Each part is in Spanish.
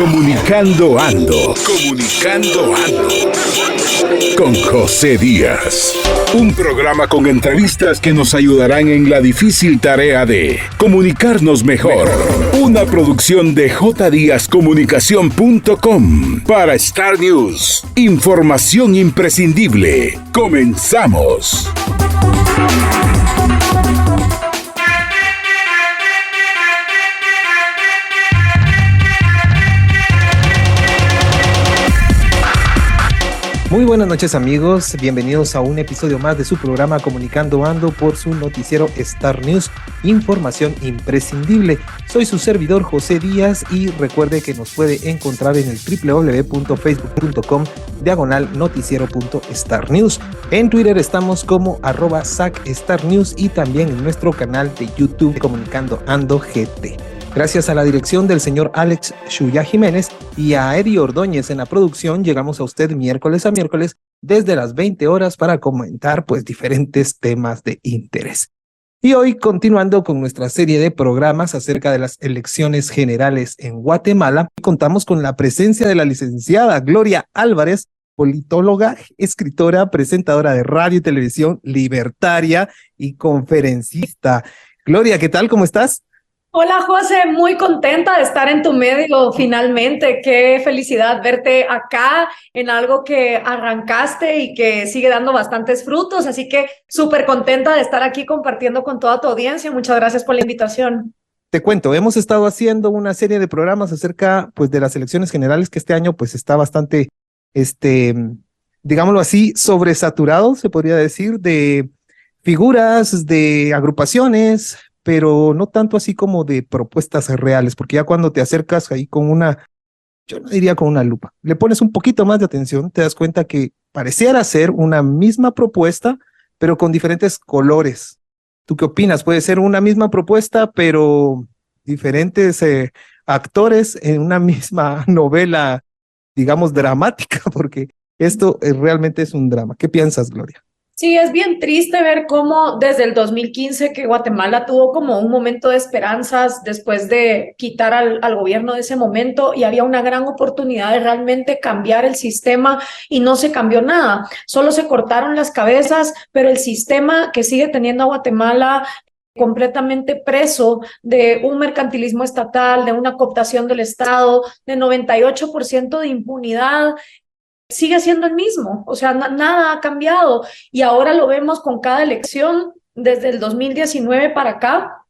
Comunicando Ando. Comunicando Ando. Con José Díaz. Un programa con entrevistas que nos ayudarán en la difícil tarea de comunicarnos mejor. Una producción de jdíazcomunicación.com para Star News. Información imprescindible. Comenzamos. Muy buenas noches amigos, bienvenidos a un episodio más de su programa Comunicando Ando por su noticiero Star News, información imprescindible. Soy su servidor José Díaz y recuerde que nos puede encontrar en el www.facebook.com/noticiero.starnews. En Twitter estamos como @SacStarNews y también en nuestro canal de YouTube Comunicando Ando GT. Gracias a la dirección del señor Alex Shuya Jiménez y a Eddie Ordóñez en la producción, llegamos a usted miércoles a miércoles desde las 20 horas para comentar diferentes temas de interés. Y hoy, continuando con nuestra serie de programas acerca de las elecciones generales en Guatemala, contamos con la presencia de la licenciada Gloria Álvarez, politóloga, escritora, presentadora de radio y televisión, libertaria y conferencista. Gloria, ¿qué tal? ¿Cómo estás? Hola José, muy contenta de estar en tu medio finalmente. Qué felicidad verte acá en algo que arrancaste y que sigue dando bastantes frutos, así que súper contenta de estar aquí compartiendo con toda tu audiencia. Muchas gracias por la invitación. Te cuento, hemos estado haciendo una serie de programas acerca de las elecciones generales que este año está bastante, digámoslo así, sobresaturado, se podría decir, de figuras, de agrupaciones, pero no tanto así como de propuestas reales, porque ya cuando te acercas ahí con yo no diría con una lupa, le pones un poquito más de atención, te das cuenta que pareciera ser una misma propuesta, pero con diferentes colores. ¿Tú qué opinas? Puede ser una misma propuesta, pero diferentes actores en una misma novela, digamos, dramática, porque esto realmente es un drama. ¿Qué piensas, Gloria? Sí, es bien triste ver cómo desde el 2015 que Guatemala tuvo como un momento de esperanzas después de quitar al gobierno de ese momento y había una gran oportunidad de realmente cambiar el sistema y no se cambió nada. Solo se cortaron las cabezas, pero el sistema que sigue teniendo a Guatemala completamente preso de un mercantilismo estatal, de una cooptación del Estado, de 98% de impunidad, sigue siendo el mismo, o sea, nada ha cambiado y ahora lo vemos con cada elección desde el 2019 para acá,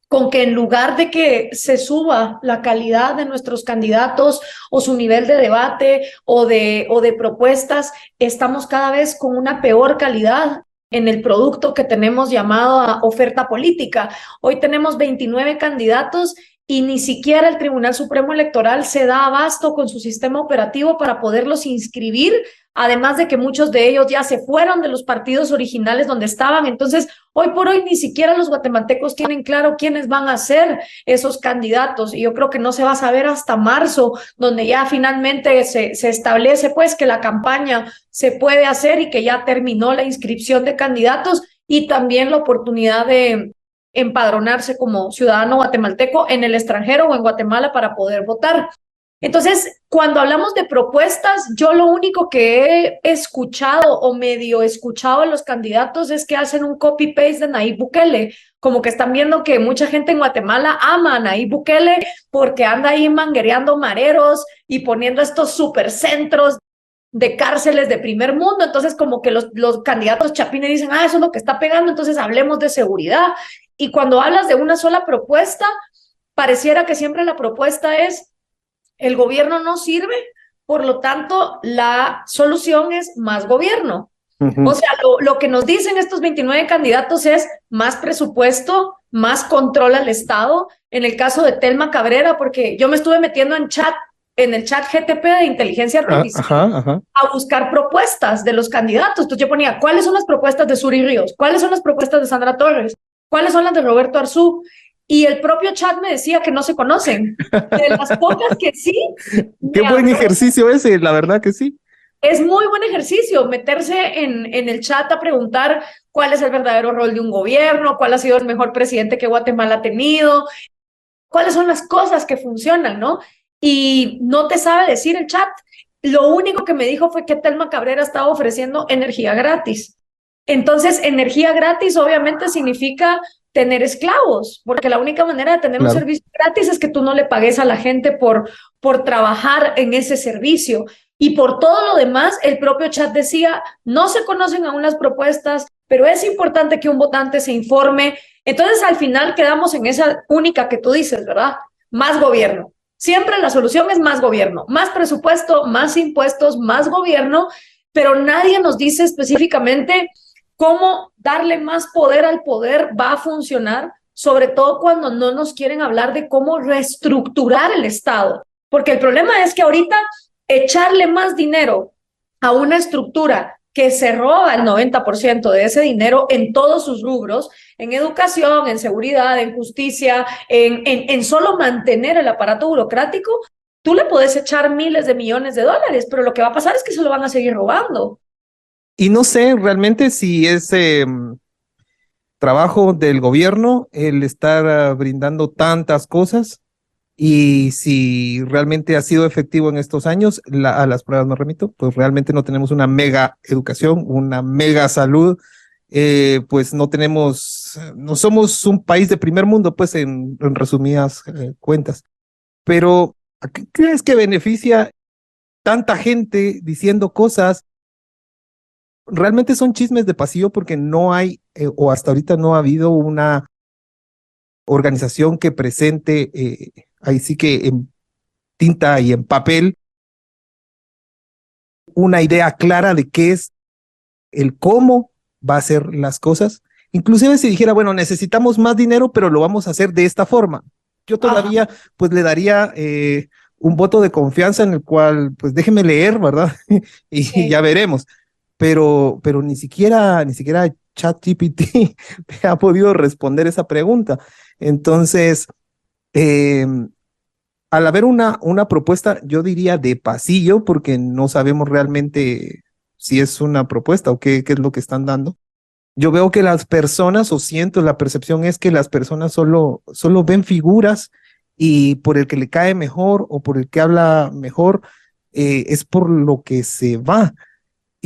con que en lugar de que se suba la calidad de nuestros candidatos o su nivel de debate o de propuestas, estamos cada vez con una peor calidad en el producto que tenemos llamado oferta política. Hoy tenemos 29 candidatos y ni siquiera el Tribunal Supremo Electoral se da abasto con su sistema operativo para poderlos inscribir, además de que muchos de ellos ya se fueron de los partidos originales donde estaban. Entonces, hoy por hoy ni siquiera los guatemaltecos tienen claro quiénes van a ser esos candidatos y yo creo que no se va a saber hasta marzo, donde ya finalmente se establece que la campaña se puede hacer y que ya terminó la inscripción de candidatos y también la oportunidad de empadronarse como ciudadano guatemalteco en el extranjero o en Guatemala para poder votar. Entonces, cuando hablamos de propuestas, yo lo único que he escuchado o medio escuchado a los candidatos es que hacen un copy-paste de Nayib Bukele, como que están viendo que mucha gente en Guatemala ama a Nayib Bukele porque anda ahí manguereando mareros y poniendo estos supercentros de cárceles de primer mundo. Entonces, como que los candidatos chapines dicen, eso es lo que está pegando, entonces hablemos de seguridad. Y cuando hablas de una sola propuesta, pareciera que siempre la propuesta es el gobierno no sirve, por lo tanto, la solución es más gobierno. Uh-huh. O sea, lo que nos dicen estos 29 candidatos es más presupuesto, más control al Estado. En el caso de Telma Cabrera, porque yo me estuve metiendo en el chat GTP de inteligencia artificial a buscar propuestas de los candidatos. Entonces yo ponía, ¿cuáles son las propuestas de Suri Ríos? ¿Cuáles son las propuestas de Sandra Torres? ¿Cuáles son las de Roberto Arzú? Y el propio chat me decía que no se conocen. De las pocas que sí. Qué buen ejercicio ese, la verdad que sí. Es muy buen ejercicio meterse en el chat a preguntar cuál es el verdadero rol de un gobierno, cuál ha sido el mejor presidente que Guatemala ha tenido, cuáles son las cosas que funcionan, ¿no? y no te sabe decir el chat. Lo único que me dijo fue que Telma Cabrera estaba ofreciendo energía gratis. Entonces, energía gratis obviamente significa tener esclavos, porque la única manera de tener un servicio gratis es que tú no le pagues a la gente por trabajar en ese servicio. Y por todo lo demás, el propio chat decía, no se conocen aún las propuestas, pero es importante que un votante se informe. Entonces, al final quedamos en esa única que tú dices, ¿verdad? Más gobierno. Siempre la solución es más gobierno, más presupuesto, más impuestos, más gobierno, pero nadie nos dice específicamente cómo darle más poder al poder va a funcionar, sobre todo cuando no nos quieren hablar de cómo reestructurar el Estado. Porque el problema es que ahorita echarle más dinero a una estructura que se roba el 90% de ese dinero en todos sus rubros, en educación, en seguridad, en justicia, en solo mantener el aparato burocrático, tú le puedes echar miles de millones de dólares, pero lo que va a pasar es que se lo van a seguir robando. Y no sé realmente si es trabajo del gobierno el estar brindando tantas cosas y si realmente ha sido efectivo en estos años. A las pruebas me remito, pues realmente no tenemos una mega educación, una mega salud, pues no somos un país de primer mundo, pues en resumidas cuentas. Pero ¿a qué crees que beneficia tanta gente diciendo cosas? Realmente son chismes de pasillo porque no hay, o hasta ahorita no ha habido una organización que presente, ahí sí que en tinta y en papel, una idea clara de qué es el cómo va a hacer las cosas. Inclusive si dijera, bueno, necesitamos más dinero, pero lo vamos a hacer de esta forma. Yo todavía pues le daría un voto de confianza en el cual pues déjeme leer, ¿verdad? y ya veremos. Pero ni siquiera ChatGPT me ha podido responder esa pregunta. Entonces, al haber una propuesta, yo diría de pasillo, porque no sabemos realmente si es una propuesta o qué es lo que están dando. Yo veo que las personas, o siento, la percepción es que las personas solo ven figuras y por el que le cae mejor o por el que habla mejor, es por lo que se va.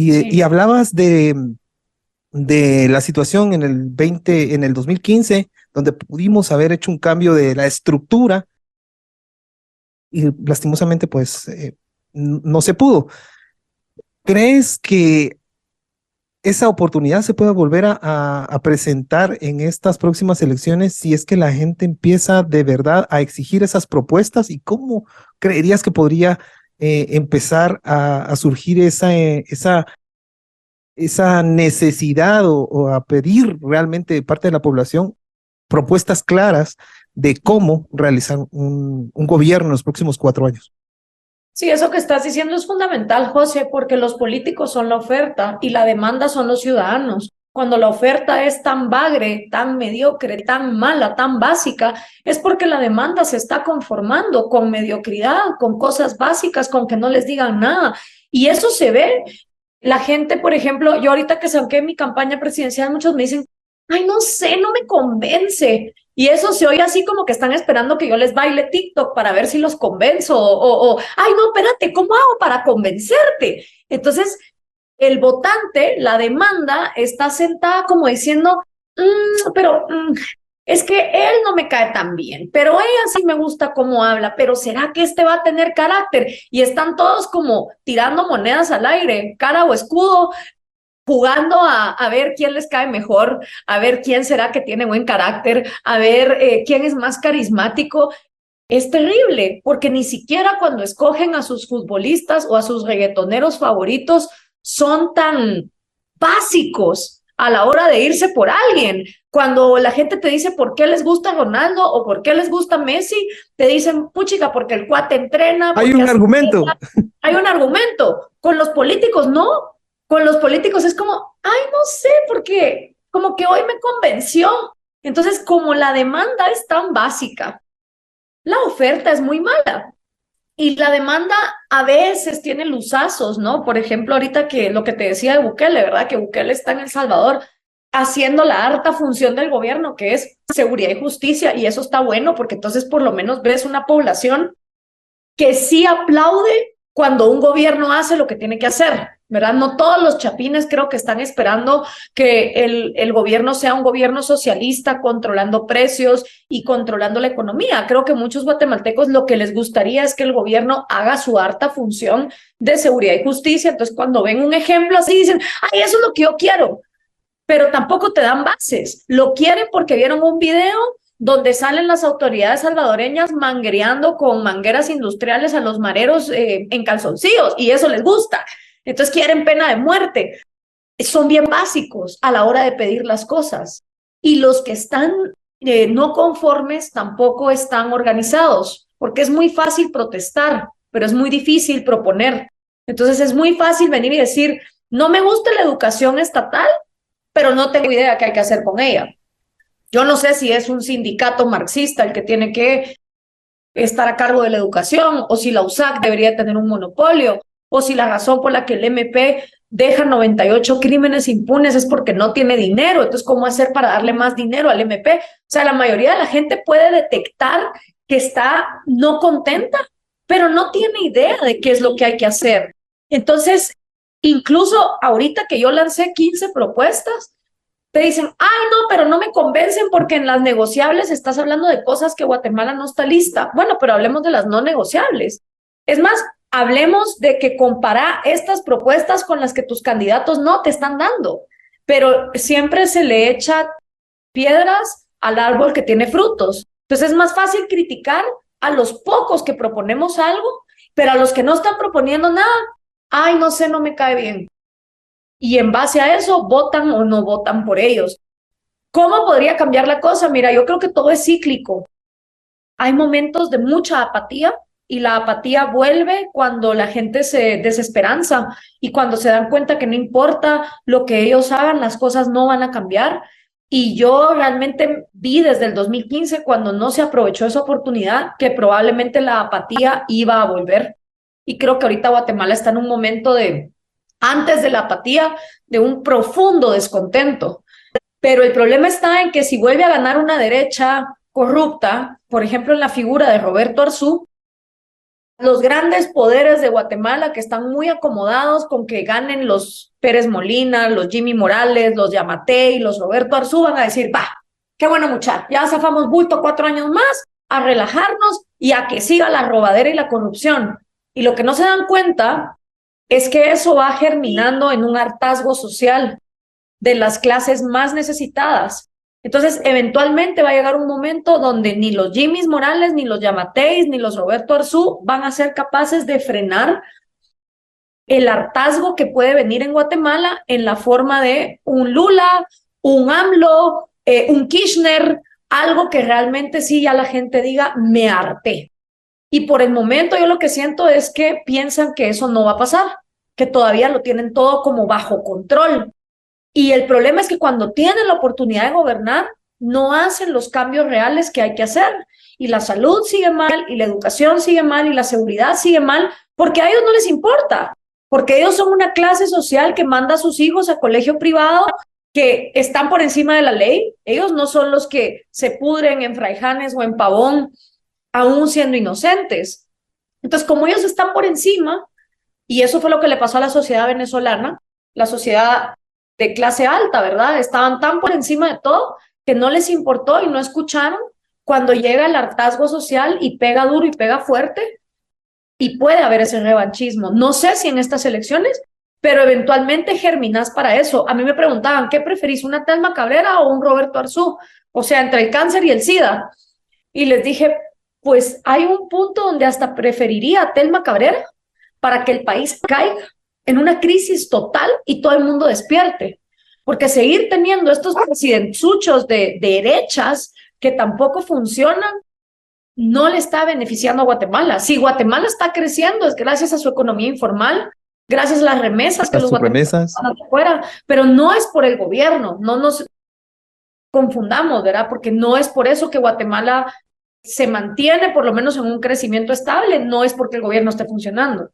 Y hablabas de la situación en el 2015, donde pudimos haber hecho un cambio de la estructura y lastimosamente pues no se pudo. ¿Crees que esa oportunidad se pueda volver a presentar en estas próximas elecciones si es que la gente empieza de verdad a exigir esas propuestas? ¿Y cómo creerías que podría empezar a surgir esa necesidad o a pedir realmente de parte de la población propuestas claras de cómo realizar un gobierno en los próximos 4 años? Sí, eso que estás diciendo es fundamental, José, porque los políticos son la oferta y la demanda son los ciudadanos. Cuando la oferta es tan bagre, tan mediocre, tan mala, tan básica, es porque la demanda se está conformando con mediocridad, con cosas básicas, con que no les digan nada. Y eso se ve. La gente, por ejemplo, yo ahorita que saqué mi campaña presidencial, muchos me dicen, ay, no sé, no me convence. Y eso se oye así como que están esperando que yo les baile TikTok para ver si los convenzo ay, no, espérate, ¿cómo hago para convencerte? Entonces, el votante, la demanda, está sentada como diciendo, pero es que él no me cae tan bien, pero ella sí me gusta cómo habla, pero ¿será que este va a tener carácter? Y están todos como tirando monedas al aire, cara o escudo, jugando a ver quién les cae mejor, a ver quién será que tiene buen carácter, a ver quién es más carismático. Es terrible, porque ni siquiera cuando escogen a sus futbolistas o a sus reggaetoneros favoritos son tan básicos a la hora de irse por alguien. Cuando la gente te dice por qué les gusta Ronaldo o por qué les gusta Messi, te dicen, puchica, porque el cuate entrena. Hay un argumento. Hay un argumento. Con los políticos no. Con los políticos es como, ay, no sé, porque como que hoy me convenció. Entonces, como la demanda es tan básica, la oferta es muy mala. Y la demanda a veces tiene luzazos, ¿no? Por ejemplo, ahorita que lo que te decía de Bukele, ¿verdad? Que Bukele está en El Salvador haciendo la harta función del gobierno, que es seguridad y justicia, y eso está bueno, porque entonces por lo menos ves una población que sí aplaude cuando un gobierno hace lo que tiene que hacer, ¿verdad? No todos los chapines creo que están esperando que el gobierno sea un gobierno socialista controlando precios y controlando la economía. Creo que muchos guatemaltecos lo que les gustaría es que el gobierno haga su harta función de seguridad y justicia. Entonces, cuando ven un ejemplo así, dicen, ay, eso es lo que yo quiero, pero tampoco te dan bases. Lo quieren porque vieron un video donde salen las autoridades salvadoreñas manguereando con mangueras industriales a los mareros en calzoncillos, y eso les gusta. Entonces quieren pena de muerte. Son bien básicos a la hora de pedir las cosas. Y los que están no conformes tampoco están organizados, porque es muy fácil protestar, pero es muy difícil proponer. Entonces es muy fácil venir y decir, no me gusta la educación estatal, pero no tengo idea qué hay que hacer con ella. Yo no sé si es un sindicato marxista el que tiene que estar a cargo de la educación, o si la USAC debería tener un monopolio, o si la razón por la que el MP deja 98 crímenes impunes es porque no tiene dinero. Entonces, ¿cómo hacer para darle más dinero al MP? O sea, la mayoría de la gente puede detectar que está no contenta, pero no tiene idea de qué es lo que hay que hacer. Entonces, incluso ahorita que yo lancé 15 propuestas, te dicen, ay, no, pero no me convencen porque en las negociables estás hablando de cosas que Guatemala no está lista. Bueno, pero hablemos de las no negociables. Es más, hablemos de que compara estas propuestas con las que tus candidatos no te están dando, pero siempre se le echa piedras al árbol que tiene frutos. Entonces es más fácil criticar a los pocos que proponemos algo, pero a los que no están proponiendo nada, ay, no sé, no me cae bien. Y en base a eso, votan o no votan por ellos. ¿Cómo podría cambiar la cosa? Mira, yo creo que todo es cíclico. Hay momentos de mucha apatía, y la apatía vuelve cuando la gente se desesperanza y cuando se dan cuenta que no importa lo que ellos hagan, las cosas no van a cambiar. Y yo realmente vi desde el 2015, cuando no se aprovechó esa oportunidad, que probablemente la apatía iba a volver. Y creo que ahorita Guatemala está en un momento de, antes de la apatía, de un profundo descontento. Pero el problema está en que si vuelve a ganar una derecha corrupta, por ejemplo en la figura de Roberto Arzú, los grandes poderes de Guatemala, que están muy acomodados con que ganen los Pérez Molina, los Jimmy Morales, los Yamatei, los Roberto Arzú, van a decir, va, qué bueno muchacho, ya zafamos bulto 4 años más, a relajarnos y a que siga la robadera y la corrupción. Y lo que no se dan cuenta es que eso va germinando en un hartazgo social de las clases más necesitadas. Entonces, eventualmente va a llegar un momento donde ni los Jimmys Morales, ni los Yamateis, ni los Roberto Arzú van a ser capaces de frenar el hartazgo que puede venir en Guatemala en la forma de un Lula, un AMLO, un Kirchner, algo que realmente sí ya la gente diga, me harté. Y por el momento yo lo que siento es que piensan que eso no va a pasar, que todavía lo tienen todo como bajo control. Y el problema es que cuando tienen la oportunidad de gobernar, no hacen los cambios reales que hay que hacer. Y la salud sigue mal, y la educación sigue mal, y la seguridad sigue mal, porque a ellos no les importa, porque ellos son una clase social que manda a sus hijos a colegio privado, que están por encima de la ley. Ellos no son los que se pudren en Fraijanes o en Pavón, aún siendo inocentes. Entonces, como ellos están por encima, y eso fue lo que le pasó a la sociedad venezolana, la sociedad de clase alta, ¿verdad? Estaban tan por encima de todo que no les importó y no escucharon cuando llega el hartazgo social y pega duro y pega fuerte, y puede haber ese revanchismo. No sé si en estas elecciones, pero eventualmente germinás para eso. A mí me preguntaban, ¿qué preferís, una Telma Cabrera o un Roberto Arzú? O sea, entre el cáncer y el SIDA. Y les dije, pues hay un punto donde hasta preferiría a Telma Cabrera para que el país caiga en una crisis total y todo el mundo despierte. Porque seguir teniendo estos presidenzuchos de derechas que tampoco funcionan, no le está beneficiando a Guatemala. Si Guatemala está creciendo, es gracias a su economía informal, gracias a las remesas que los guatemaltecos van afuera, pero no es por el gobierno, no nos confundamos, ¿verdad? Porque no es por eso que Guatemala se mantiene por lo menos en un crecimiento estable, no es porque el gobierno esté funcionando.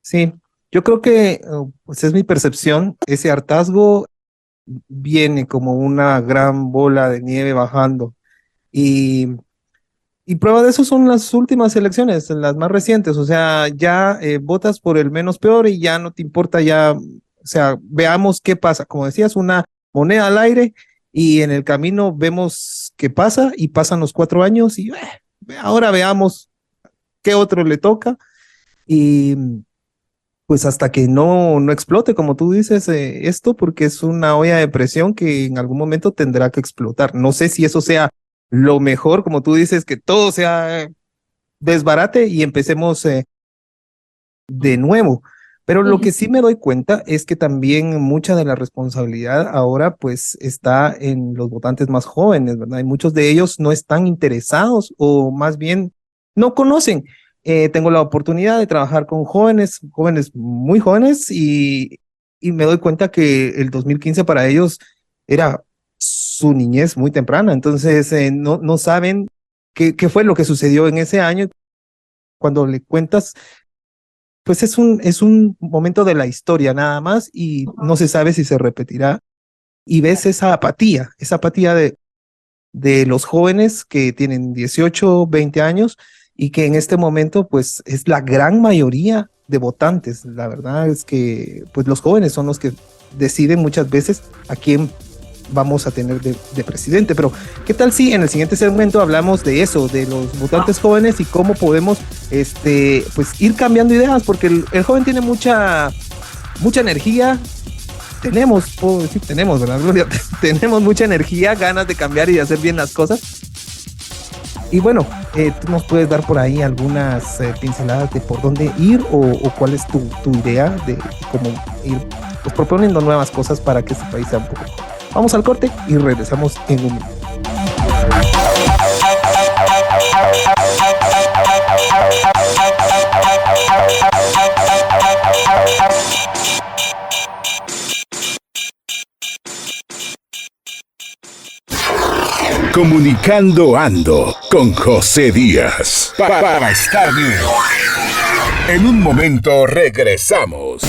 Sí, yo creo que, pues es mi percepción, ese hartazgo viene como una gran bola de nieve bajando, y Y prueba de eso son las últimas elecciones, las más recientes, o sea, ya votas por el menos peor y ya no te importa ya, o sea, veamos qué pasa. Como decías, una moneda al aire y en el camino vemos qué pasa y pasan los 4 años y ahora veamos qué otro le toca y pues hasta que no explote, como tú dices, esto, porque es una olla de presión que en algún momento tendrá que explotar. No sé si eso sea lo mejor, como tú dices, que todo sea desbarate y empecemos de nuevo. Pero lo que sí me doy cuenta es que también mucha de la responsabilidad ahora pues está en los votantes más jóvenes, ¿verdad? Y muchos de ellos no están interesados o más bien no conocen. Tengo la oportunidad de trabajar con jóvenes, jóvenes muy jóvenes y me doy cuenta que el 2015 para ellos era su niñez muy temprana, entonces no saben qué fue lo que sucedió en ese año. Cuando le cuentas pues es un momento de la historia nada más y no se sabe si se repetirá. Y ves esa apatía de los jóvenes que tienen 18, 20 años y que en este momento pues es la gran mayoría de votantes. La verdad es que pues los jóvenes son los que deciden muchas veces a quién vamos a tener de presidente. Pero ¿qué tal si en el siguiente segmento hablamos de eso, de los votantes jóvenes y cómo podemos pues ir cambiando ideas? Porque el joven tiene mucha energía. Puedo decir tenemos, ¿verdad, Gloria? Tenemos mucha energía, ganas de cambiar y de hacer bien las cosas. Y bueno, tú nos puedes dar por ahí algunas pinceladas de por dónde ir o cuál es tu idea de cómo ir pues, proponiendo nuevas cosas para que este país sea un poco mejor. Vamos al corte y regresamos en un minuto. Comunicando Ando con José Díaz. Para estar bien. En un momento regresamos.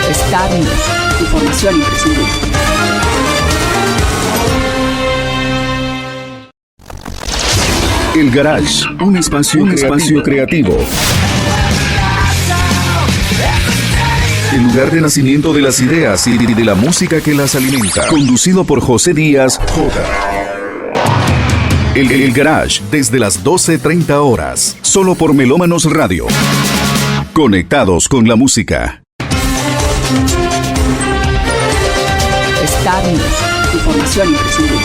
Star News, información imprescindible. El Garage, un espacio creativo. El lugar de nacimiento de las ideas y de la música que las alimenta. Conducido por José Díaz J. El Garage, desde las 12:30 horas. Solo por Melómanos Radio. Conectados con la música. Star News, información imprescindible.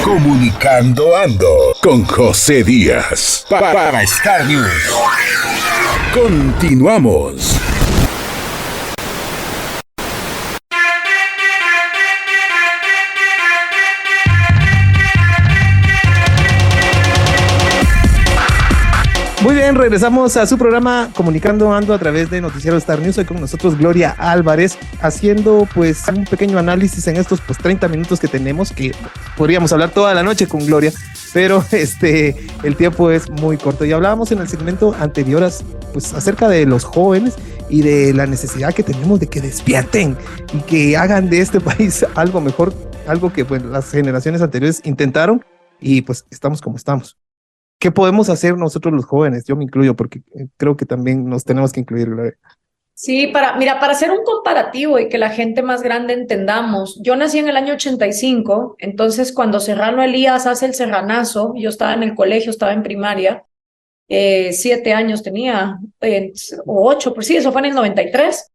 Comunicando Ando con José Díaz. Para Star News. Continuamos. Muy bien, regresamos a su programa Comunicando Ando a través de Noticiero Star News. Hoy con nosotros Gloria Álvarez, haciendo pues un pequeño análisis en estos pues 30 minutos que tenemos, que podríamos hablar toda la noche con Gloria, pero el tiempo es muy corto. Y hablábamos en el segmento anterior pues acerca de los jóvenes y de la necesidad que tenemos de que despierten y que hagan de este país algo mejor, algo que pues las generaciones anteriores intentaron y pues estamos como estamos. ¿Qué podemos hacer nosotros los jóvenes? Yo me incluyo porque creo que también nos tenemos que incluir, Gloria. Sí, para hacer un comparativo y que la gente más grande entendamos, yo nací en el año 85, entonces cuando Serrano Elías hace el Serranazo, yo estaba en el colegio, estaba en primaria, 7 años tenía, o 8, pues sí, eso fue en el 93,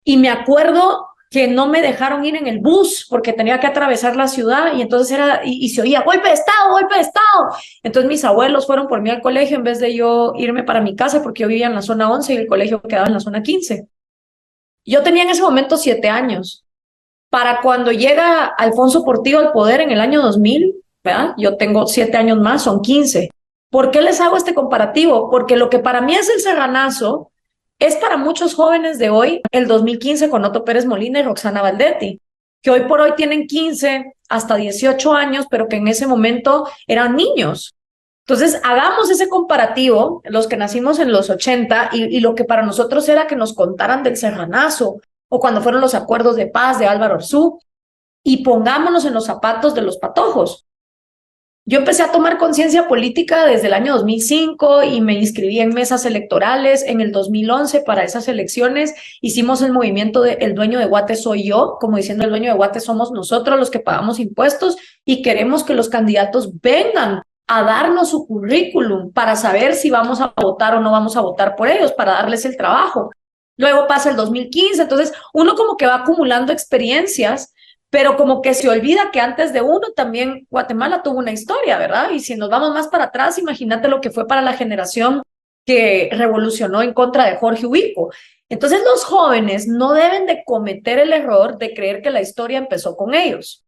y me acuerdo que no me dejaron ir en el bus porque tenía que atravesar la ciudad y entonces y se oía golpe de estado, golpe de estado. Entonces mis abuelos fueron por mí al colegio en vez de yo irme para mi casa porque yo vivía en la zona 11 y el colegio quedaba en la zona 15. Yo tenía en ese momento 7 años. Para cuando llega Alfonso Portillo al poder en el año 2000, ¿verdad? Yo tengo 7 años más, son 15. ¿Por qué les hago este comparativo? Porque lo que para mí es el Serranazo es para muchos jóvenes de hoy el 2015 con Otto Pérez Molina y Roxana Valdetti, que hoy por hoy tienen 15 hasta 18 años, pero que en ese momento eran niños. Entonces, hagamos ese comparativo, los que nacimos en los 80 y lo que para nosotros era que nos contaran del Serranazo o cuando fueron los acuerdos de paz de Álvaro Arzú, y pongámonos en los zapatos de los patojos. Yo empecé a tomar conciencia política desde el año 2005 y me inscribí en mesas electorales. En el 2011, para esas elecciones, hicimos el movimiento de El dueño de Guate soy yo, como diciendo el dueño de Guate somos nosotros los que pagamos impuestos y queremos que los candidatos vengan a darnos su currículum para saber si vamos a votar o no vamos a votar por ellos, para darles el trabajo. Luego pasa el 2015, entonces uno como que va acumulando experiencias, pero como que se olvida que antes de uno también Guatemala tuvo una historia, ¿verdad? Y si nos vamos más para atrás, imagínate lo que fue para la generación que revolucionó en contra de Jorge Ubico. Entonces los jóvenes no deben de cometer el error de creer que la historia empezó con ellos.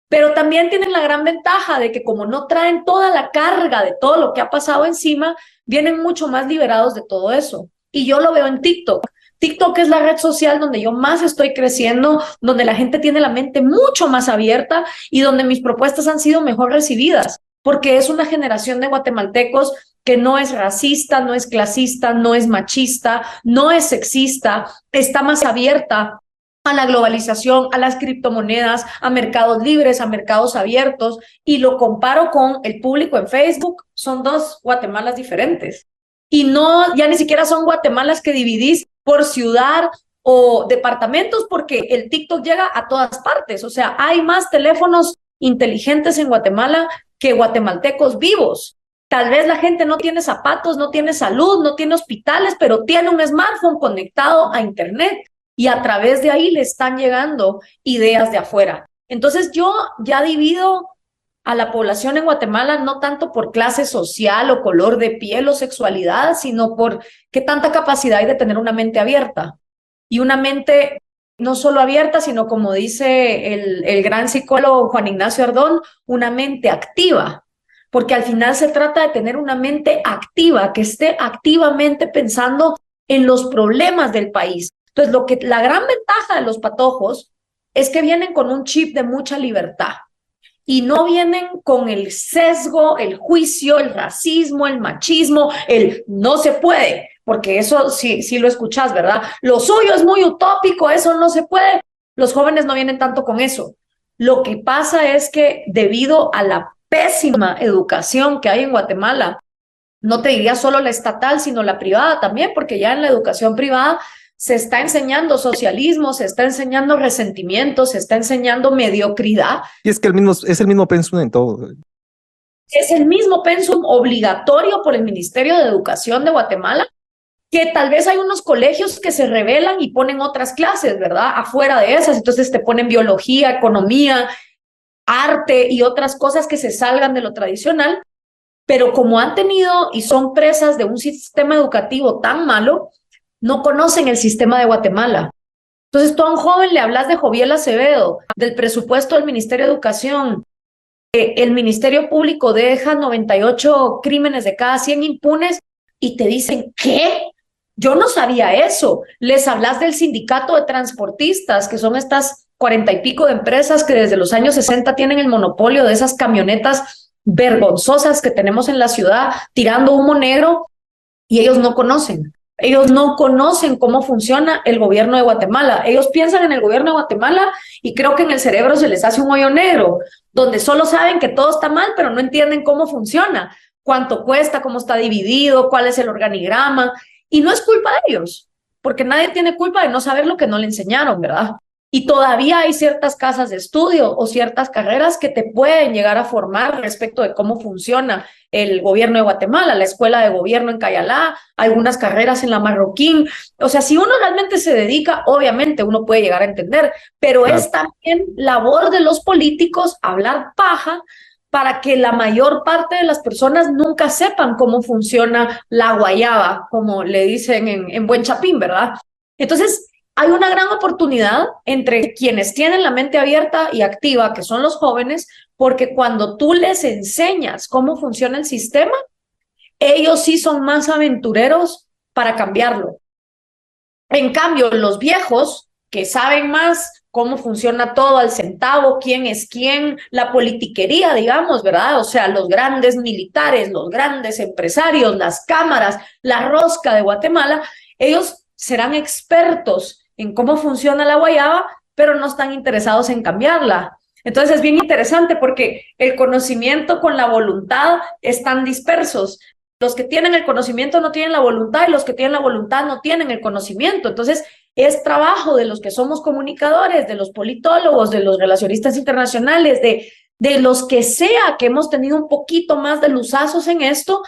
Pero también tienen la gran ventaja de que como no traen toda la carga de todo lo que ha pasado encima, vienen mucho más liberados de todo eso. Y yo lo veo en TikTok. TikTok es la red social donde yo más estoy creciendo, donde la gente tiene la mente mucho más abierta y donde mis propuestas han sido mejor recibidas, porque es una generación de guatemaltecos que no es racista, no es clasista, no es machista, no es sexista, está más abierta a la globalización, a las criptomonedas, a mercados libres, a mercados abiertos, y lo comparo con el público en Facebook. Son dos Guatemalas diferentes. Y no, ya ni siquiera son Guatemalas que dividís por ciudad o departamentos, porque el TikTok llega a todas partes. O sea, hay más teléfonos inteligentes en Guatemala que guatemaltecos vivos. Tal vez la gente no tiene zapatos, no tiene salud, no tiene hospitales, pero tiene un smartphone conectado a internet y a través de ahí le están llegando ideas de afuera. Entonces yo ya divido a la población en Guatemala no tanto por clase social o color de piel o sexualidad, sino por qué tanta capacidad hay de tener una mente abierta. Y una mente no solo abierta, sino como dice el gran psicólogo Juan Ignacio Ardón, una mente activa. Porque al final se trata de tener una mente activa, que esté activamente pensando en los problemas del país. Entonces, la gran ventaja de los patojos es que vienen con un chip de mucha libertad. Y no vienen con el sesgo, el juicio, el racismo, el machismo, el no se puede, porque eso sí lo escuchás, ¿verdad? Lo suyo es muy utópico, eso no se puede. Los jóvenes no vienen tanto con eso. Lo que pasa es que debido a la pésima educación que hay en Guatemala, no te diría solo la estatal, sino la privada también, porque ya en la educación privada se está enseñando socialismo, se está enseñando resentimiento, se está enseñando mediocridad. Y es que es el mismo pensum en todo. Es el mismo pensum obligatorio por el Ministerio de Educación de Guatemala, que tal vez hay unos colegios que se rebelan y ponen otras clases, ¿verdad? Afuera de esas, entonces te ponen biología, economía, arte y otras cosas que se salgan de lo tradicional, pero como han tenido y son presas de un sistema educativo tan malo, no conocen el sistema de Guatemala. Entonces, tú a un joven le hablas de Joviel Acevedo, del presupuesto del Ministerio de Educación. El Ministerio Público deja 98 crímenes de cada 100 impunes y te dicen, ¿qué? Yo no sabía eso. Les hablas del sindicato de transportistas, que son estas 40 y pico de empresas que desde los años 60 tienen el monopolio de esas camionetas vergonzosas que tenemos en la ciudad tirando humo negro, y ellos no conocen. Ellos no conocen cómo funciona el gobierno de Guatemala. Ellos piensan en el gobierno de Guatemala y creo que en el cerebro se les hace un hoyo negro, donde solo saben que todo está mal, pero no entienden cómo funciona, cuánto cuesta, cómo está dividido, cuál es el organigrama. Y no es culpa de ellos, porque nadie tiene culpa de no saber lo que no le enseñaron, ¿verdad? Y todavía hay ciertas casas de estudio o ciertas carreras que te pueden llegar a formar respecto de cómo funciona el gobierno de Guatemala, la escuela de gobierno en Cayalá, algunas carreras en la Marroquín. O sea, si uno realmente se dedica, obviamente uno puede llegar a entender, pero claro, es también labor de los políticos hablar paja para que la mayor parte de las personas nunca sepan cómo funciona la guayaba, como le dicen en Buen Chapín, ¿verdad? Entonces, hay una gran oportunidad entre quienes tienen la mente abierta y activa, que son los jóvenes, porque cuando tú les enseñas cómo funciona el sistema, ellos sí son más aventureros para cambiarlo. En cambio, los viejos, que saben más cómo funciona todo al centavo, quién es quién, la politiquería, digamos, ¿verdad? O sea, los grandes militares, los grandes empresarios, las cámaras, la rosca de Guatemala, ellos serán expertos en cómo funciona la guayaba, pero no están interesados en cambiarla. Entonces es bien interesante porque el conocimiento con la voluntad están dispersos. Los que tienen el conocimiento no tienen la voluntad y los que tienen la voluntad no tienen el conocimiento. Entonces es trabajo de los que somos comunicadores, de los politólogos, de los relacionistas internacionales, de los que sea que hemos tenido un poquito más de luzazos en esto,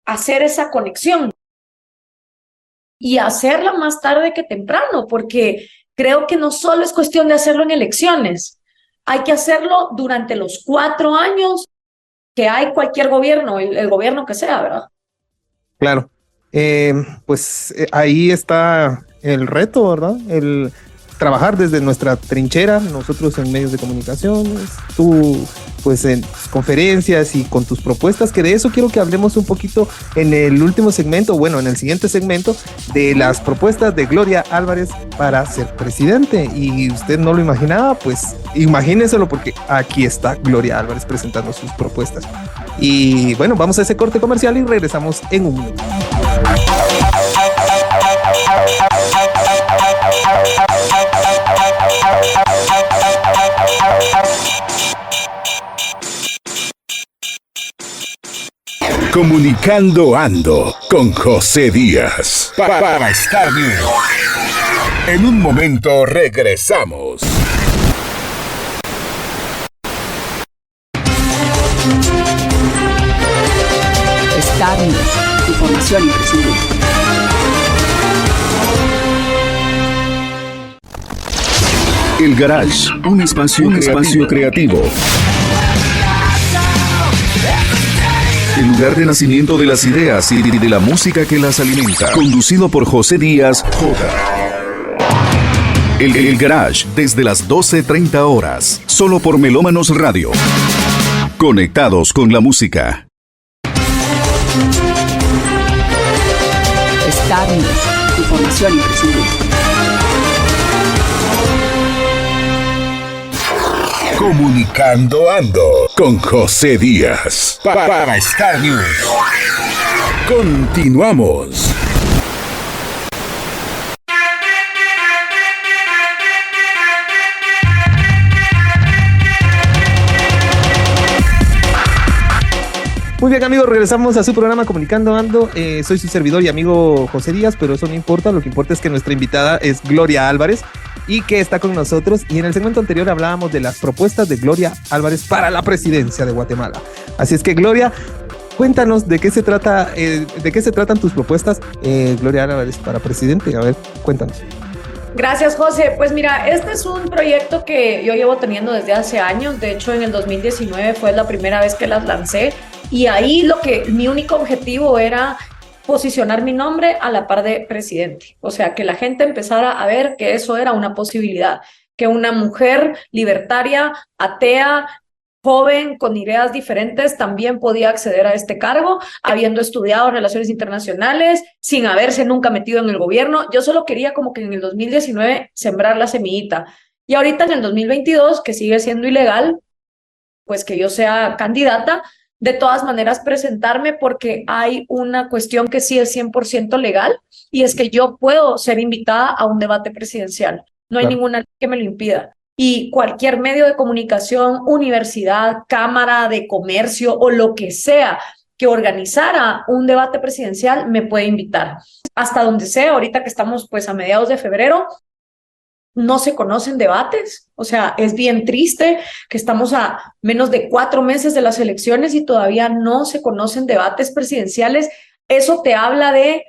hacer esa conexión y hacerla más tarde que temprano, porque creo que no solo es cuestión de hacerlo en elecciones, hay que hacerlo durante los 4 años que hay cualquier gobierno, el gobierno que sea, ¿verdad? Claro. Ahí está el reto, ¿verdad? El trabajar desde nuestra trinchera, nosotros en medios de comunicación, tú pues en conferencias y con tus propuestas, que de eso quiero que hablemos un poquito en el último segmento, bueno, en el siguiente segmento, de las propuestas de Gloria Álvarez para ser presidente. Y usted no lo imaginaba, pues imagínenselo, porque aquí está Gloria Álvarez presentando sus propuestas. Y bueno, vamos a ese corte comercial y regresamos en un minuto. Comunicando Ando con José Díaz para Star News. En un momento regresamos. Star News, información imprescindible. El Garage, un espacio creativo. El lugar de nacimiento de las ideas y de la música que las alimenta. Conducido por José Díaz, J. El Garage, desde las 12:30 horas. Solo por Melómanos Radio. Conectados con la música. Star News, información imprescindible. Comunicando Ando con José Díaz para Star News. Continuamos. Muy bien, amigos, regresamos a su programa Comunicando Ando. Soy su servidor y amigo José Díaz, pero eso no importa. Lo que importa es que nuestra invitada es Gloria Álvarez y que está con nosotros. Y en el segmento anterior hablábamos de las propuestas de Gloria Álvarez para la presidencia de Guatemala. Así es que, Gloria, cuéntanos de qué se tratan tus propuestas, Gloria Álvarez, para presidente. A ver, cuéntanos. Gracias, José. Pues mira, este es un proyecto que yo llevo teniendo desde hace años. De hecho, en el 2019 fue la primera vez que las lancé. Y ahí mi único objetivo era posicionar mi nombre a la par de presidente. O sea, que la gente empezara a ver que eso era una posibilidad, que una mujer libertaria, atea, joven, con ideas diferentes, también podía acceder a este cargo, habiendo estudiado relaciones internacionales, sin haberse nunca metido en el gobierno. Yo solo quería como que en el 2019 sembrar la semillita. Y ahorita en el 2022, que sigue siendo ilegal, pues que yo sea candidata, de todas maneras presentarme, porque hay una cuestión que sí es 100% legal, y es que yo puedo ser invitada a un debate presidencial. No hay ninguna ley que me lo impida. Y cualquier medio de comunicación, universidad, cámara de comercio o lo que sea que organizara un debate presidencial me puede invitar. Hasta donde sea, ahorita que estamos pues a mediados de febrero, no se conocen debates. O sea, es bien triste que estamos a menos de 4 meses de las elecciones y todavía no se conocen debates presidenciales. Eso te habla de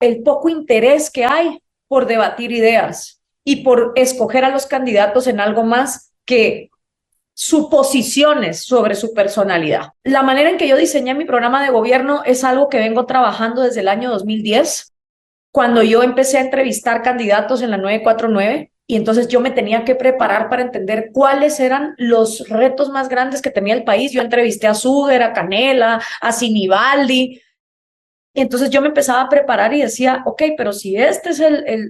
el poco interés que hay por debatir ideas y por escoger a los candidatos en algo más que suposiciones sobre su personalidad. La manera en que yo diseñé mi programa de gobierno es algo que vengo trabajando desde el año 2010, cuando yo empecé a entrevistar candidatos en la 949, y entonces yo me tenía que preparar para entender cuáles eran los retos más grandes que tenía el país. Yo entrevisté a Suger, a Canela, a Sinibaldi, y entonces yo me empezaba a preparar y decía, ok, pero si este es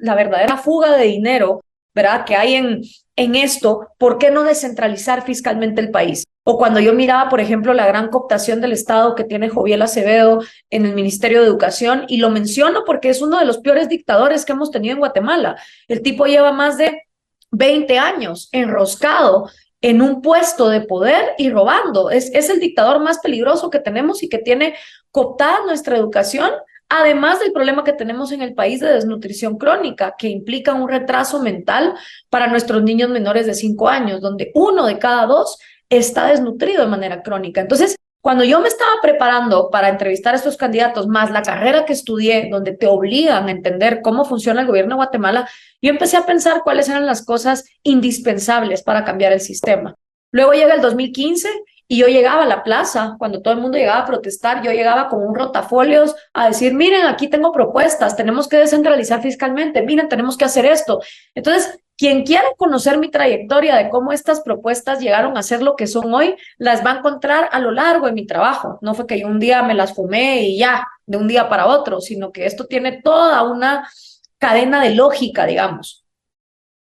la verdadera fuga de dinero ¿verdad?, que hay en esto, ¿por qué no descentralizar fiscalmente el país? O cuando yo miraba, por ejemplo, la gran cooptación del Estado que tiene Joviel Acevedo en el Ministerio de Educación, y lo menciono porque es uno de los peores dictadores que hemos tenido en Guatemala. El tipo lleva más de 20 años enroscado en un puesto de poder y robando. Es el dictador más peligroso que tenemos y que tiene cooptada nuestra educación, además del problema que tenemos en el país de desnutrición crónica, que implica un retraso mental para nuestros niños menores de 5 años, donde 1 de cada 2 está desnutrido de manera crónica. Entonces, cuando yo me estaba preparando para entrevistar a estos candidatos, más la carrera que estudié, donde te obligan a entender cómo funciona el gobierno de Guatemala, yo empecé a pensar cuáles eran las cosas indispensables para cambiar el sistema. Luego llega el 2015 y yo llegaba a la plaza, cuando todo el mundo llegaba a protestar, yo llegaba con un rotafolios a decir, miren, aquí tengo propuestas, tenemos que descentralizar fiscalmente, miren, tenemos que hacer esto. Entonces, quien quiera conocer mi trayectoria de cómo estas propuestas llegaron a ser lo que son hoy, las va a encontrar a lo largo de mi trabajo. No fue que yo un día me las fumé y ya, de un día para otro, sino que esto tiene toda una cadena de lógica, digamos.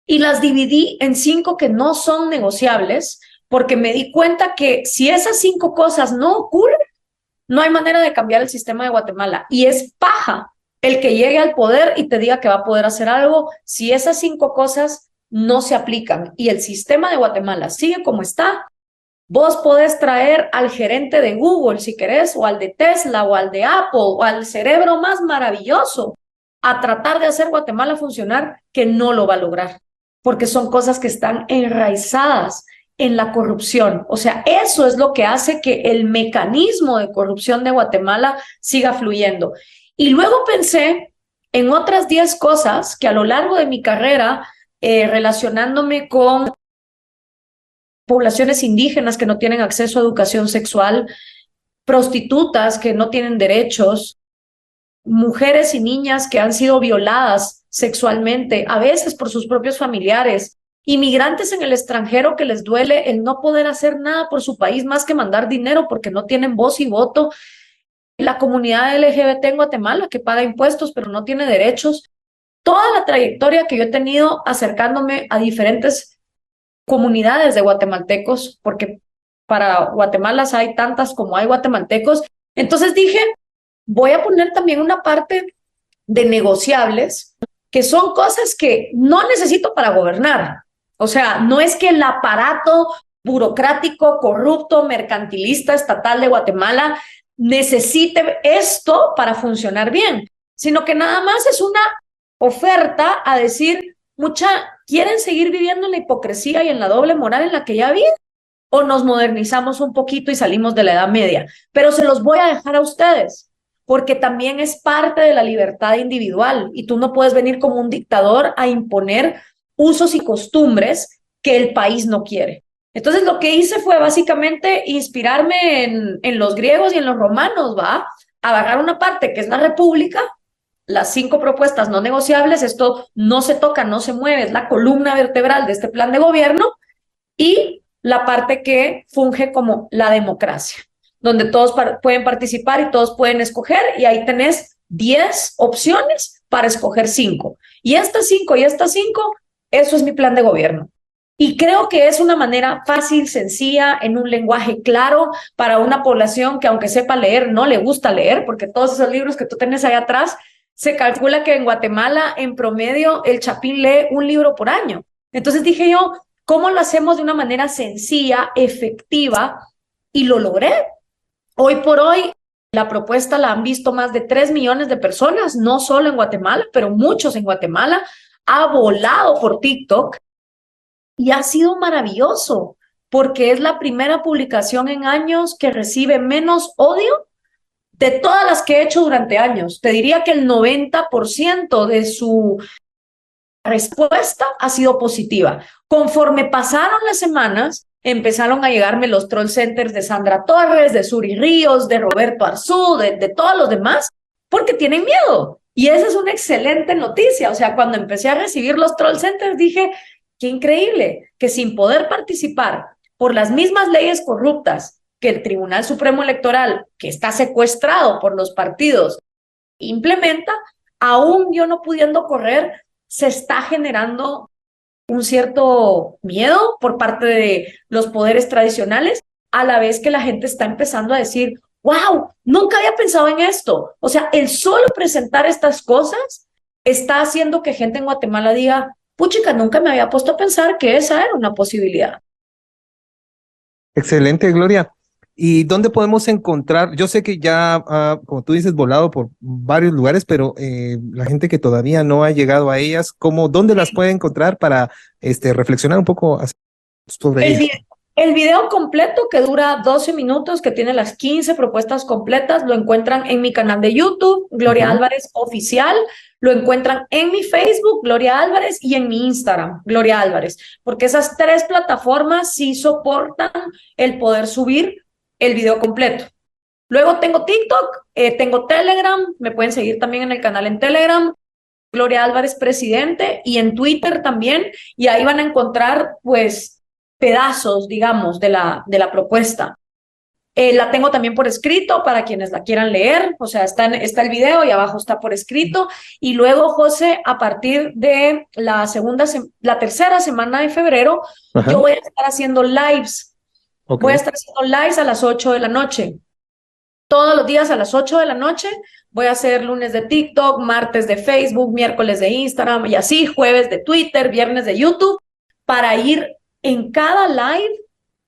Y las dividí en 5 que no son negociables, porque me di cuenta que si esas 5 cosas no ocurren, no hay manera de cambiar el sistema de Guatemala. Y es paja el que llegue al poder y te diga que va a poder hacer algo si esas 5 cosas no se aplican y el sistema de Guatemala sigue como está. Vos podés traer al gerente de Google, si querés, o al de Tesla, o al de Apple, o al cerebro más maravilloso a tratar de hacer Guatemala funcionar, que no lo va a lograr, porque son cosas que están enraizadas en la corrupción. O sea, eso es lo que hace que el mecanismo de corrupción de Guatemala siga fluyendo. Y luego pensé en otras 10 cosas que a lo largo de mi carrera, relacionándome con poblaciones indígenas que no tienen acceso a educación sexual, prostitutas que no tienen derechos, mujeres y niñas que han sido violadas sexualmente, a veces por sus propios familiares, inmigrantes en el extranjero que les duele el no poder hacer nada por su país más que mandar dinero porque no tienen voz y voto, la comunidad LGBT en Guatemala que paga impuestos pero no tiene derechos. Toda la trayectoria que yo he tenido acercándome a diferentes comunidades de guatemaltecos, porque para Guatemala hay tantas como hay guatemaltecos, entonces dije, voy a poner también una parte de negociables, que son cosas que no necesito para gobernar. O sea, no es que el aparato burocrático, corrupto, mercantilista, estatal de Guatemala necesite esto para funcionar bien, sino que nada más es una oferta a decir, ¿quieren seguir viviendo en la hipocresía y en la doble moral en la que ya viven? ¿O nos modernizamos un poquito y salimos de la Edad Media? Pero se los voy a dejar a ustedes, porque también es parte de la libertad individual y tú no puedes venir como un dictador a imponer usos y costumbres que el país no quiere. Entonces lo que hice fue básicamente inspirarme en los griegos y en los romanos, agarrar una parte que es la república, las 5 propuestas no negociables, esto no se toca, no se mueve, es la columna vertebral de este plan de gobierno, y la parte que funge como la democracia, donde todos pueden participar y todos pueden escoger, y ahí tenés 10 opciones para escoger 5. Y estas 5 y estas 5, eso es mi plan de gobierno. Y creo que es una manera fácil, sencilla, en un lenguaje claro para una población que aunque sepa leer, no le gusta leer, porque todos esos libros que tú tienes ahí atrás, se calcula que en Guatemala, en promedio, el chapín lee un libro por año. Entonces dije yo, ¿cómo lo hacemos de una manera sencilla, efectiva? Y lo logré. Hoy por hoy, la propuesta la han visto más de 3 millones de personas, no solo en Guatemala, pero muchos en Guatemala. Ha volado por TikTok y ha sido maravilloso, porque es la primera publicación en años que recibe menos odio de todas las que he hecho durante años. Te diría que el 90% de su respuesta ha sido positiva. Conforme pasaron las semanas, empezaron a llegarme los troll centers de Sandra Torres, de Suri Ríos, de Roberto Arzú, de todos los demás, porque tienen miedo. Y esa es una excelente noticia. O sea, cuando empecé a recibir los troll centers, dije, qué increíble que sin poder participar por las mismas leyes corruptas que el Tribunal Supremo Electoral, que está secuestrado por los partidos, implementa, aún yo no pudiendo correr, se está generando un cierto miedo por parte de los poderes tradicionales, a la vez que la gente está empezando a decir, wow, nunca había pensado en esto. O sea, el solo presentar estas cosas está haciendo que gente en Guatemala diga, puchica, nunca me había puesto a pensar que esa era una posibilidad. Excelente, Gloria. ¿Y dónde podemos encontrar? Yo sé que ya, como tú dices, volado por varios lugares, pero la gente que todavía no ha llegado a ellas, ¿dónde las puede encontrar para reflexionar un poco sobre ellas? El video completo que dura 12 minutos, que tiene las 15 propuestas completas, lo encuentran en mi canal de YouTube, Gloria Álvarez Oficial, lo encuentran en mi Facebook, Gloria Álvarez, y en mi Instagram, Gloria Álvarez, porque esas 3 plataformas sí soportan el poder subir el video completo. Luego tengo TikTok, tengo Telegram, me pueden seguir también en el canal en Telegram, Gloria Álvarez Presidente, y en Twitter también, y ahí van a encontrar, pues, pedazos, digamos, de la propuesta. La tengo también por escrito para quienes la quieran leer, o sea, está el video y abajo está por escrito. Y luego, José, a partir de la tercera semana de febrero, yo voy a estar haciendo lives. Okay. Voy a estar haciendo lives a las 8 de la noche. Todos los días a las 8 de la noche voy a hacer lunes de TikTok, martes de Facebook, miércoles de Instagram y así, jueves de Twitter, viernes de YouTube, para ir en cada live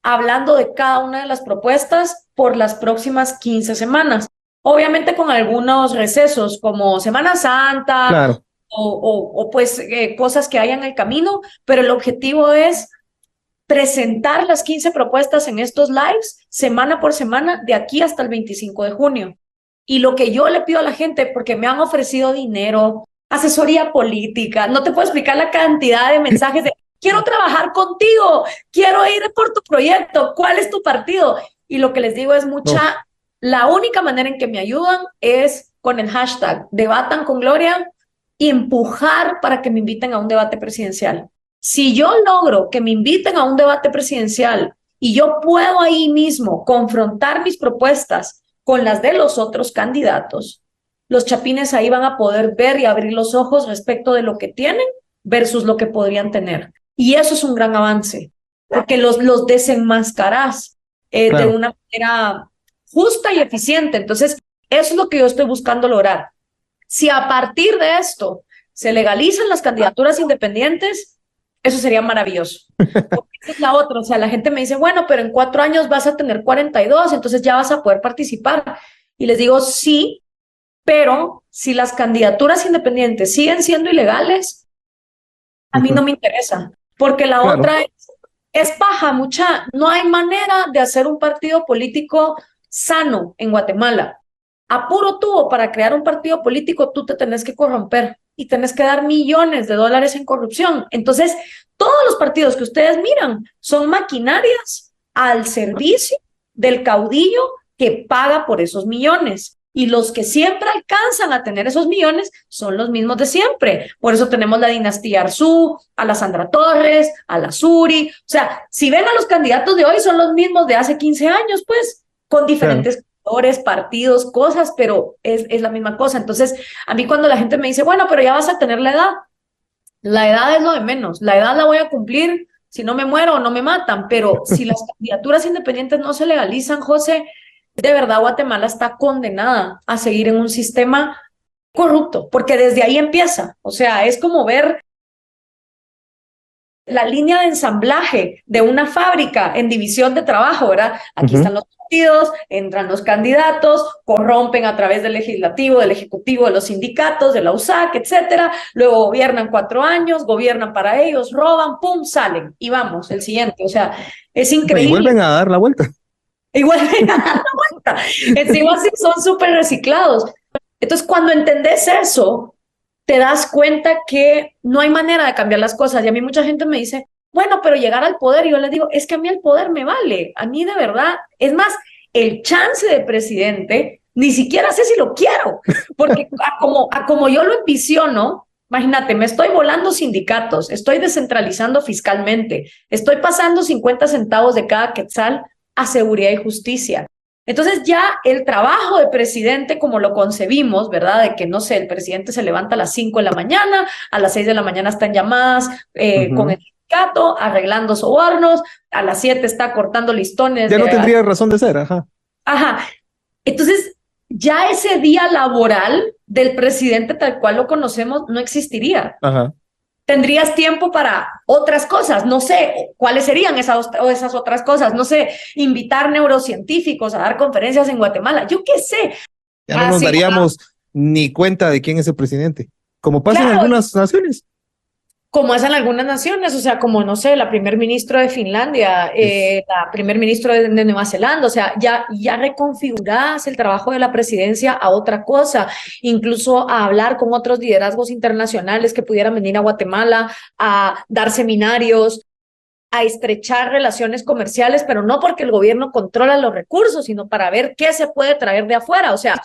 hablando de cada una de las propuestas por las próximas 15 semanas. Obviamente con algunos recesos como Semana Santa, claro, o pues cosas que hay en el camino, pero el objetivo es presentar las 15 propuestas en estos lives semana por semana de aquí hasta el 25 de junio. Y lo que yo le pido a la gente, porque me han ofrecido dinero, asesoría política, no te puedo explicar la cantidad de mensajes de quiero trabajar contigo, quiero ir por tu proyecto, ¿cuál es tu partido? Y lo que les digo es la única manera en que me ayudan es con el hashtag Debatan con Gloria y empujar para que me inviten a un debate presidencial. Si yo logro que me inviten a un debate presidencial y yo puedo ahí mismo confrontar mis propuestas con las de los otros candidatos, los chapines ahí van a poder ver y abrir los ojos respecto de lo que tienen versus lo que podrían tener. Y eso es un gran avance, porque los desenmascarás claro, de una manera justa y eficiente. Entonces, eso es lo que yo estoy buscando lograr. Si a partir de esto se legalizan las candidaturas independientes, eso sería maravilloso. Porque esa es la otra, o sea, la gente me dice, bueno, pero en 4 años vas a tener 42, entonces ya vas a poder participar. Y les digo, sí, pero si las candidaturas independientes siguen siendo ilegales, a mí no me interesa. Porque la claro, otra es paja, no hay manera de hacer un partido político sano en Guatemala. A puro tubo, para crear un partido político, tú te tenés que corromper y tenés que dar millones de dólares en corrupción. Entonces, todos los partidos que ustedes miran son maquinarias al servicio del caudillo que paga por esos millones. Y los que siempre alcanzan a tener esos millones son los mismos de siempre. Por eso tenemos la dinastía Arzú, a la Sandra Torres, a la Suri. O sea, si ven a los candidatos de hoy, son los mismos de hace 15 años, pues, con diferentes colores, partidos, cosas, pero es la misma cosa. Entonces, a mí cuando la gente me dice, bueno, pero ya vas a tener la edad es lo de menos. La edad la voy a cumplir si no me muero o no me matan, pero si las candidaturas independientes no se legalizan, José, de verdad Guatemala está condenada a seguir en un sistema corrupto, porque desde ahí empieza. O sea, es como ver la línea de ensamblaje de una fábrica en división de trabajo, ¿verdad? Aquí están los partidos, entran los candidatos, corrompen a través del legislativo, del ejecutivo, de los sindicatos, de la USAC, etcétera. Luego gobiernan 4 años, gobiernan para ellos, roban, pum, salen. Y vamos, el siguiente. O sea, es increíble. Y vuelven a dar la vuelta. Igual a dar la vuelta. Encima sí son súper reciclados. Entonces, cuando entendés eso, te das cuenta que no hay manera de cambiar las cosas. Y a mí mucha gente me dice, bueno, pero llegar al poder, y yo les digo, es que a mí el poder me vale. A mí de verdad, es más, el chance de presidente, ni siquiera sé si lo quiero. Porque como yo lo envisiono, imagínate, me estoy volando sindicatos, estoy descentralizando fiscalmente, estoy pasando 50 centavos de cada quetzal a seguridad y justicia. Entonces ya el trabajo de presidente, como lo concebimos, ¿verdad? De que, no sé, el presidente se levanta a las 5 de la mañana, a las 6 de la mañana está en llamadas con el sindicato, arreglando sobornos, a las 7 está cortando listones. Ya no tendría razón de ser, ajá. Ajá. Entonces, ya ese día laboral del presidente tal cual lo conocemos no existiría. Ajá. Tendrías tiempo para otras cosas, no sé cuáles serían esas otras cosas, no sé, invitar neurocientíficos a dar conferencias en Guatemala, yo qué sé. Ya no nos daríamos ni cuenta de quién es el presidente, como pasa en algunas naciones. Como es en algunas naciones, o sea, como, no sé, la primer ministro de Finlandia, la primer ministro de Nueva Zelanda, o sea, ya reconfigurás el trabajo de la presidencia a otra cosa, incluso a hablar con otros liderazgos internacionales que pudieran venir a Guatemala a dar seminarios, a estrechar relaciones comerciales, pero no porque el gobierno controla los recursos, sino para ver qué se puede traer de afuera. O sea,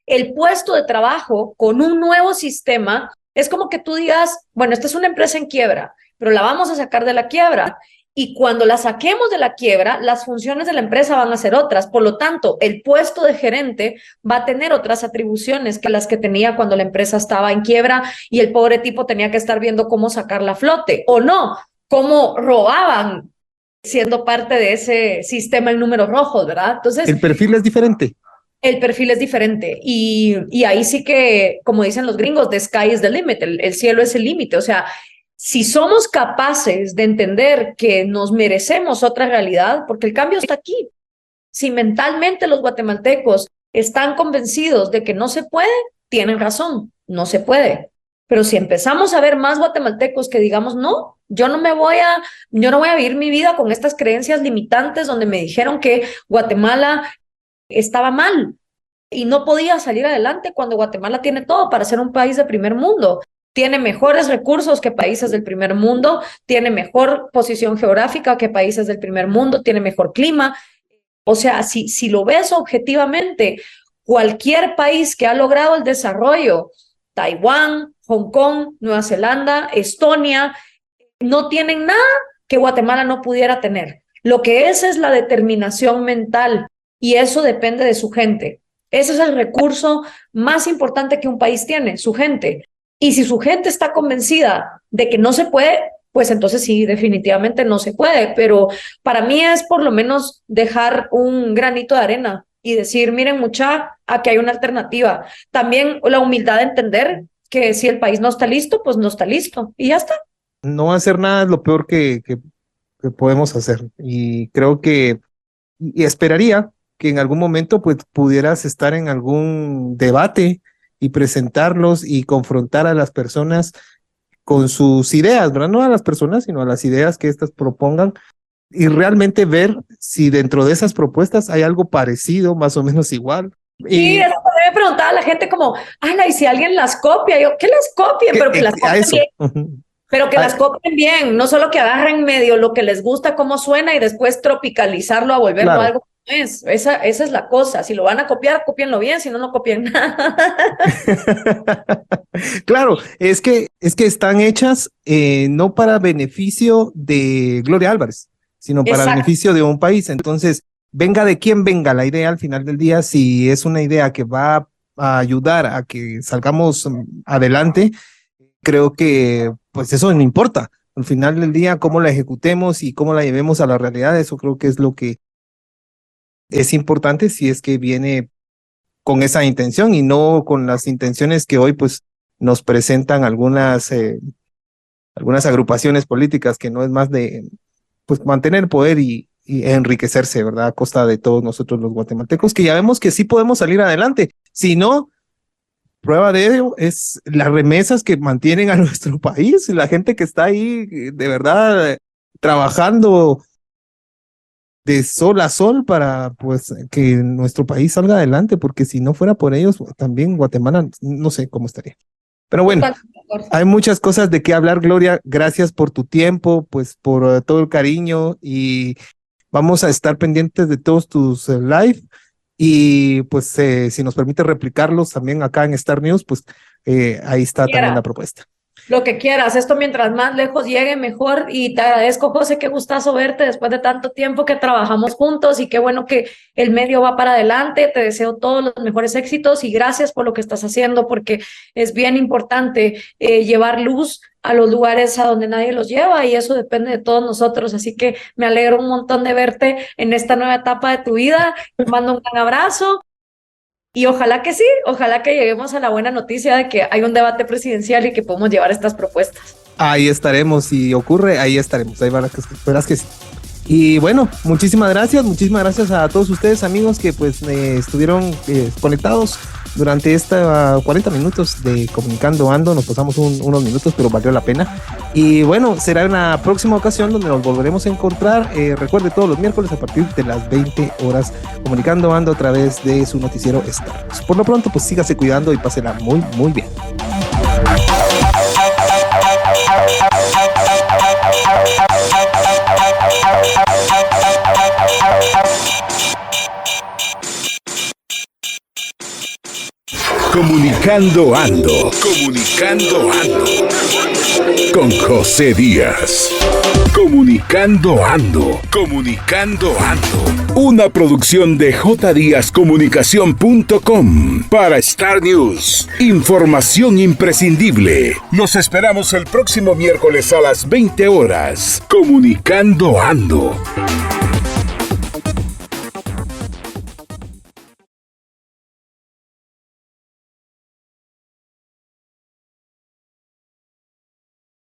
el puesto de trabajo con un nuevo sistema es como que tú digas, bueno, esta es una empresa en quiebra, pero la vamos a sacar de la quiebra. Y cuando la saquemos de la quiebra, las funciones de la empresa van a ser otras. Por lo tanto, el puesto de gerente va a tener otras atribuciones que las que tenía cuando la empresa estaba en quiebra y el pobre tipo tenía que estar viendo cómo sacarla a flote. O no, cómo robaban siendo parte de ese sistema en números rojos, ¿verdad? Entonces, el perfil es diferente. El perfil es diferente y ahí sí que, como dicen los gringos, the sky is the limit, el cielo es el límite. O sea, si somos capaces de entender que nos merecemos otra realidad, porque el cambio está aquí. Si mentalmente los guatemaltecos están convencidos de que no se puede, tienen razón, no se puede. Pero si empezamos a ver más guatemaltecos que digamos, no, yo no voy a vivir mi vida con estas creencias limitantes donde me dijeron que Guatemala estaba mal y no podía salir adelante cuando Guatemala tiene todo para ser un país de primer mundo. Tiene mejores recursos que países del primer mundo, tiene mejor posición geográfica que países del primer mundo, tiene mejor clima. O sea, si lo ves objetivamente, cualquier país que ha logrado el desarrollo, Taiwán, Hong Kong, Nueva Zelanda, Estonia, no tienen nada que Guatemala no pudiera tener. Lo que es la determinación mental. Y eso depende de su gente. Ese es el recurso más importante que un país tiene, su gente. Y si su gente está convencida de que no se puede, pues entonces sí, definitivamente no se puede. Pero para mí es por lo menos dejar un granito de arena y decir, miren mucha, aquí hay una alternativa. También la humildad de entender que si el país no está listo, pues no está listo. Y ya está. No hacer nada es lo peor que podemos hacer. Y creo que, y esperaría que en algún momento pues pudieras estar en algún debate y presentarlos y confrontar a las personas con sus ideas, ¿verdad? No a las personas, sino a las ideas que éstas propongan y realmente ver si dentro de esas propuestas hay algo parecido, más o menos igual. Sí, eso me preguntaba a la gente como, ala, y si alguien las copia, yo, que las copien, pero que las copien bien. Pero que las copien bien, no solo que agarren medio lo que les gusta, cómo suena y después tropicalizarlo a volverlo algo que no es. Esa es la cosa. Si lo van a copiar, cópienlo bien, si no, no copien nada. Claro, es que están hechas no para beneficio de Gloria Álvarez, sino para beneficio de un país. Entonces, venga de quien venga la idea al final del día, si es una idea que va a ayudar a que salgamos adelante, creo que pues eso no importa. Al final del día, cómo la ejecutemos y cómo la llevemos a la realidad, eso creo que es lo que es importante si es que viene con esa intención y no con las intenciones que hoy pues nos presentan algunas agrupaciones políticas que no es más de pues mantener poder y enriquecerse, ¿verdad? A costa de todos nosotros los guatemaltecos, que ya vemos que sí podemos salir adelante. Si no, prueba de ello es las remesas que mantienen a nuestro país, la gente que está ahí de verdad trabajando de sol a sol para pues que nuestro país salga adelante, porque si no fuera por ellos, también Guatemala no sé cómo estaría. Pero bueno, hay muchas cosas de qué hablar, Gloria. Gracias por tu tiempo, pues por todo el cariño y vamos a estar pendientes de todos tus live. Y pues si nos permite replicarlos también acá en Star News, pues ahí está también la propuesta. Lo que quieras, esto mientras más lejos llegue mejor, y te agradezco, José, qué gustazo verte después de tanto tiempo que trabajamos juntos, y qué bueno que el medio va para adelante. Te deseo todos los mejores éxitos y gracias por lo que estás haciendo, porque es bien importante llevar luz a los lugares a donde nadie los lleva, y eso depende de todos nosotros, así que me alegro un montón de verte en esta nueva etapa de tu vida. Te mando un gran abrazo. Y ojalá que sí, ojalá que lleguemos a la buena noticia de que hay un debate presidencial y que podemos llevar estas propuestas. Ahí estaremos, si ocurre, ahí estaremos, ahí verás que sí. Y bueno, muchísimas gracias a todos ustedes, amigos, que pues estuvieron conectados durante esta 40 minutos de Comunicando Ando. Nos pasamos unos minutos, pero valió la pena. Y bueno, será en la próxima ocasión donde nos volveremos a encontrar. Recuerde, todos los miércoles a partir de las 20 horas, Comunicando Ando a través de su noticiero Star. Por lo pronto, pues sígase cuidando y pásela muy, muy bien. Comunicando Ando. Comunicando Ando. Con José Díaz. Comunicando Ando. Comunicando Ando. Una producción de jdíazcomunicación.com para Star News. Información imprescindible. Nos esperamos el próximo miércoles a las 20 horas. Comunicando Ando.